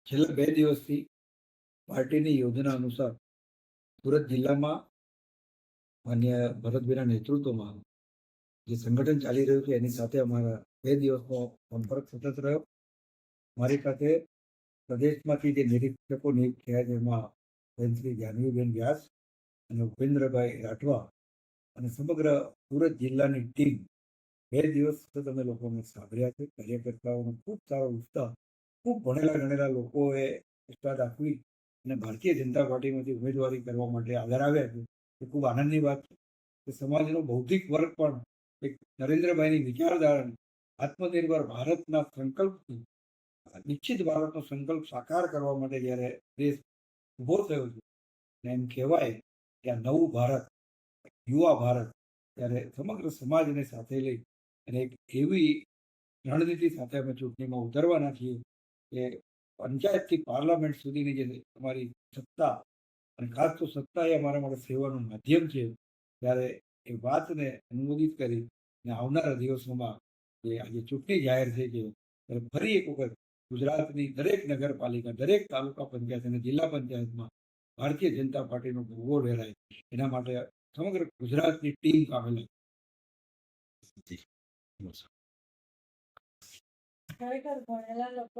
છેલ્લા 2 દિવસથી પાર્ટીની યોજના અનુસાર સુરત જિલ્લામાં માન્ય ભરતભાઈના નેતૃત્વમાં જે સંગઠન ચાલી રહ્યું છે એની સાથે અમારા 2 દિવસનો સંપર્ક સતત રહ્યો. મારી સાથે પ્રદેશમાંથી જે નિરીક્ષકો નિયુક્ત થયા છે એમાં બેન શ્રી જાનવીબેન વ્યાસ અને ઉપેન્દ્રભાઈ રાઠવા અને સમગ્ર સુરત જિલ્લાની ટીમ 2 દિવસ સતત અમે લોકોને સાંભળ્યા છે. કાર્યકર્તાઓનો ખૂબ સારો ઉત્સાહ, ખૂબ ભણેલા ગણેલા લોકોએ ઉત્સાહ દાખવી અને ભારતીય જનતા પાર્ટીમાંથી ઉમેદવારી કરવા માટે આગળ આવ્યા છે. એ ખૂબ આનંદની વાત છે કે સમાજનો બૌદ્ધિક વર્ગ પણ એક નરેન્દ્રભાઈની વિચારધારા, આત્મનિર્ભર ભારતના સંકલ્પથી નિશ્ચિત ભારતનો સંકલ્પ સાકાર કરવા માટે જ્યારે દેશ ઉભો થયો છે અને એમ કહેવાય કે આ નવું ભારત, યુવા ભારત, ત્યારે સમગ્ર સમાજને સાથે લઈ અને એક એવી રણનીતિ સાથે અમે ચૂંટણીમાં ઉતરવાના છીએ કે પંચાયતથી પાર્લામેન્ટ સુધીની જે અમારી સત્તા, અને ખાસ તો સત્તા એ અમારા માટે સેવાનું માધ્યમ છે, ત્યારે એ વાતને અનુમોદિત કરી અને આવનારા દિવસોમાં જે આજે ચૂંટણી જાહેર થઈ છે ત્યારે ફરી એક વખત ગુજરાતની દરેક નગરપાલિકા, દરેક તાલુકા પંચાયત અને જિલ્લા પંચાયતમાં ભારતીય જનતા પાર્ટીનો ભગવો લહેરાય એના માટે સમગ્ર ગુજરાતની ટીમ કામે લાગી. ખરેખર ભણેલા લોકો